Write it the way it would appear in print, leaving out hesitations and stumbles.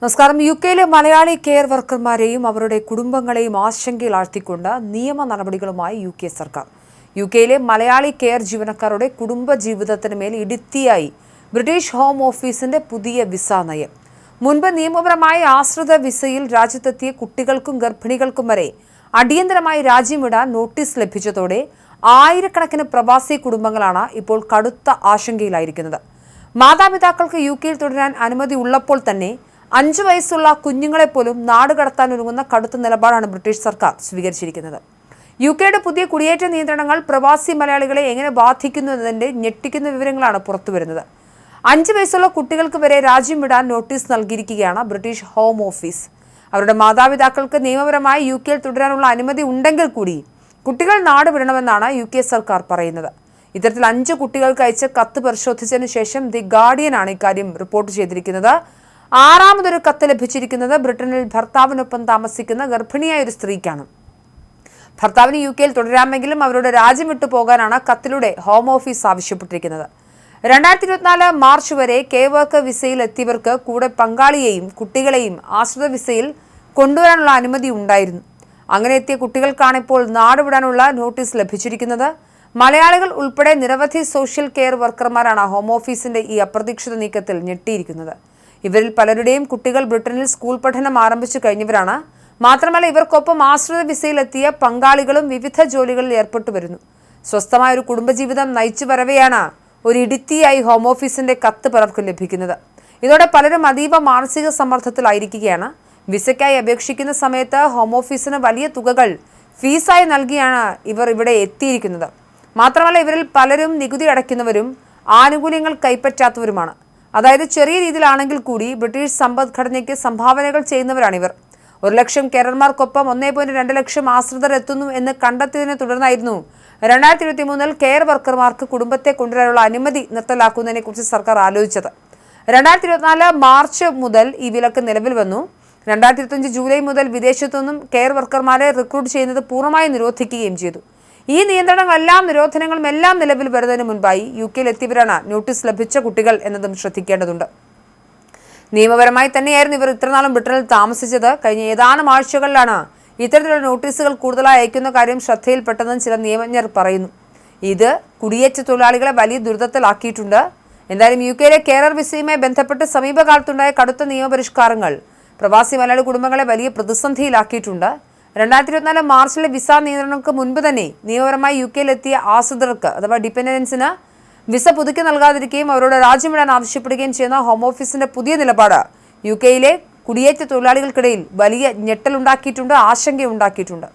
നമസ്കാരം. യുകെയിലെ മലയാളി കെയർ വർക്കർമാരെയും അവരുടെ കുടുംബങ്ങളെയും ആശങ്കയിലാഴ്ത്തിക്കൊണ്ട് നിയമ നടപടികളുമായി യുകെ സർക്കാർ. യുകെയിലെ മലയാളി കെയർ ജീവനക്കാരുടെ കുടുംബ ജീവിതത്തിന് മേൽ ഇടുത്തിയായി ബ്രിട്ടീഷ് ഹോം ഓഫീസിന്റെ പുതിയ വിസ നയം. മുൻപ് നിയമപരമായ ആശ്രിത വിസയിൽ രാജ്യത്തെത്തിയ കുട്ടികൾക്കും ഗർഭിണികൾക്കും വരെ അടിയന്തരമായി രാജ്യം വിടാൻ നോട്ടീസ് ലഭിച്ചതോടെ ആയിരക്കണക്കിന് പ്രവാസി കുടുംബങ്ങളാണ് ഇപ്പോൾ കടുത്ത ആശങ്കയിലായിരിക്കുന്നത്. മാതാപിതാക്കൾക്ക് യുകെയിൽ തുടരാൻ അനുമതി ഉള്ളപ്പോൾ തന്നെ 5 വയസ്സുള്ള കുഞ്ഞുങ്ങളെപ്പോലും നാടുകടത്താൻ ഒരുങ്ങുന്ന കടുത്ത നിലപാടാണ് ബ്രിട്ടീഷ് സർക്കാർ സ്വീകരിച്ചിരിക്കുന്നത്. യുകെയുടെ പുതിയ കുടിയേറ്റ നിയന്ത്രണങ്ങൾ പ്രവാസി മലയാളികളെ എങ്ങനെ ബാധിക്കുന്നു എന്നതിന്റെ ഞെട്ടിക്കുന്ന വിവരങ്ങളാണ് പുറത്തുവരുന്നത്. 5 വയസ്സുള്ള കുട്ടികൾക്ക് വരെ രാജ്യം വിടാൻ നോട്ടീസ് നൽകിയിരിക്കുകയാണ് ബ്രിട്ടീഷ് ഹോം ഓഫീസ്. അവരുടെ മാതാപിതാക്കൾക്ക് നിയമപരമായി യുകെയിൽ തുടരാനുള്ള അനുമതി ഉണ്ടെങ്കിൽ കൂടി കുട്ടികൾ നാട് വിടണമെന്നാണ് യുകെ സർക്കാർ പറയുന്നത്. ഇത്തരത്തിൽ 5 കുട്ടികൾക്ക് അയച്ച കത്ത് പരിശോധിച്ചതിനു ശേഷം ദി ഗാർഡിയനാണ് ഇക്കാര്യം റിപ്പോർട്ട് ചെയ്തിരിക്കുന്നത്. 6ാമതൊരു കത്ത് ലഭിച്ചിരിക്കുന്നത് ബ്രിട്ടനിൽ ഭർത്താവിനൊപ്പം താമസിക്കുന്ന ഗർഭിണിയായ ഒരു സ്ത്രീക്കാണ്. ഭർത്താവിന് യുകെയിൽ തുടരാമെങ്കിലും അവരുടെ രാജ്യം വിട്ടു പോകാനാണ് കത്തിലൂടെ ഹോം ഓഫീസ് ആവശ്യപ്പെട്ടിരിക്കുന്നത്. 2024 മാർച്ച് വരെ കെ വർക്ക് വിസയിൽ എത്തിയവർക്ക് കൂടെ പങ്കാളിയെയും കുട്ടികളെയും ആശ്രിത വിസയിൽ കൊണ്ടുവരാനുള്ള അനുമതി ഉണ്ടായിരുന്നു. അങ്ങനെ എത്തിയ കുട്ടികൾക്കാണ് ഇപ്പോൾ നാടുവിടാനുള്ള നോട്ടീസ് ലഭിച്ചിരിക്കുന്നത്. മലയാളികൾ ഉൾപ്പെടെ നിരവധി സോഷ്യൽ കെയർ വർക്കർമാരാണ് ഹോം ഓഫീസിന്റെ ഈ അപ്രതീക്ഷിത നീക്കത്തിൽ ഞെട്ടിയിരിക്കുന്നത്. ഇവരിൽ പലരുടെയും കുട്ടികൾ ബ്രിട്ടനിൽ സ്കൂൾ പഠനം ആരംഭിച്ചു കഴിഞ്ഞവരാണ്. മാത്രമല്ല, ഇവർക്കൊപ്പം ആശ്രിത വിസയിലെത്തിയ പങ്കാളികളും വിവിധ ജോലികളിൽ ഏർപ്പെട്ടു വരുന്നു. സ്വസ്ഥമായ ഒരു കുടുംബജീവിതം നയിച്ചു വരവെയാണ് ഒരു ഇടുത്തിയായി ഹോം ഓഫീസിന്റെ കത്ത് പലർക്കും ലഭിക്കുന്നത്. ഇതോടെ പലരും അതീവ മാനസിക സമ്മർദ്ദത്തിലായിരിക്കുകയാണ്. വിസയ്ക്കായി അപേക്ഷിക്കുന്ന സമയത്ത് ഹോം ഓഫീസിന് വലിയ തുകകൾ ഫീസായി നൽകിയാണ് ഇവർ ഇവിടെ എത്തിയിരിക്കുന്നത്. മാത്രമല്ല, ഇവരിൽ പലരും നികുതി അടയ്ക്കുന്നവരും ആനുകൂല്യങ്ങൾ കൈപ്പറ്റാത്തവരുമാണ്. അതായത് ചെറിയ രീതിയിലാണെങ്കിൽ കൂടി ബ്രിട്ടീഷ് സമ്പദ്ഘടനയ്ക്ക് സംഭാവനകൾ ചെയ്യുന്നവരാണിവർ. 1 ലക്ഷം കെയർമാർക്കൊപ്പം 1.2 ലക്ഷം ആശ്രിതർ എത്തുന്നു എന്ന് കണ്ടെത്തിയതിനെ തുടർന്നായിരുന്നു 2023 കെയർ വർക്കർമാർക്ക് കുടുംബത്തെ കൊണ്ടുവരാനുള്ള അനുമതി നിർത്തലാക്കുന്നതിനെ കുറിച്ച് സർക്കാർ ആലോചിച്ചത്. 2024 മാർച്ച് മുതൽ ഈ വിലക്ക് നിലവിൽ വന്നു. 2025 ജൂലൈ മുതൽ വിദേശത്തുനിന്നും കെയർ വർക്കർമാരെ റിക്രൂട്ട് ചെയ്യുന്നത് പൂർണ്ണമായി നിരോധിക്കുകയും ചെയ്തു. ഈ നിരോധനങ്ങളും എല്ലാം നിലവിൽ വരുന്നതിന് മുൻപായി യുകെയിൽ എത്തിയവരാണ് നോട്ടീസ് ലഭിച്ച കുട്ടികൾ എന്നതും ശ്രദ്ധിക്കേണ്ടതുണ്ട്. നിയമപരമായി തന്നെയായിരുന്നു ഇവർ ഇത്രനാളും ബ്രിട്ടനിൽ താമസിച്ചത്. കഴിഞ്ഞ ഏതാനും ആഴ്ചകളിലാണ് ഇത്തരത്തിലുള്ള നോട്ടീസുകൾ കൂടുതലായി അയക്കുന്ന കാര്യം ശ്രദ്ധയിൽപ്പെട്ടതെന്ന് ചില നിയമജ്ഞർ പറയുന്നു. ഇത് കുടിയേറ്റ തൊഴിലാളികളെ വലിയ ദുരിതത്തിലാക്കിയിട്ടുണ്ട്. എന്തായാലും യുകെയിലെ കെയർ വിസയുമായി ബന്ധപ്പെട്ട് സമീപകാലത്തുണ്ടായ കടുത്ത നിയമപരിഷ്കാരങ്ങൾ പ്രവാസി മലയാളി കുടുംബങ്ങളെ വലിയ പ്രതിസന്ധിയിലാക്കിയിട്ടുണ്ട്. 2024 മാർച്ചിലെ വിസ നിയന്ത്രണങ്ങൾക്ക് മുൻപ് തന്നെ നിയമപരമായി യുകെയിലെത്തിയ ആശ്രിതർക്ക് അഥവാ ഡിപെൻഡൻസിന് വിസ പുതുക്കി നൽകാതിരിക്കുകയും അവരോട് രാജ്യം വിടാൻ ആവശ്യപ്പെടുകയും ചെയ്യുന്ന ഹോം ഓഫീസിന്റെ പുതിയ നിലപാട് യുകെയിലെ കുടിയേറ്റ തൊഴിലാളികൾക്കിടയിൽ വലിയ ഞെട്ടലുണ്ടാക്കിയിട്ടുണ്ട്, ആശങ്കയുണ്ടാക്കിയിട്ടുണ്ട്.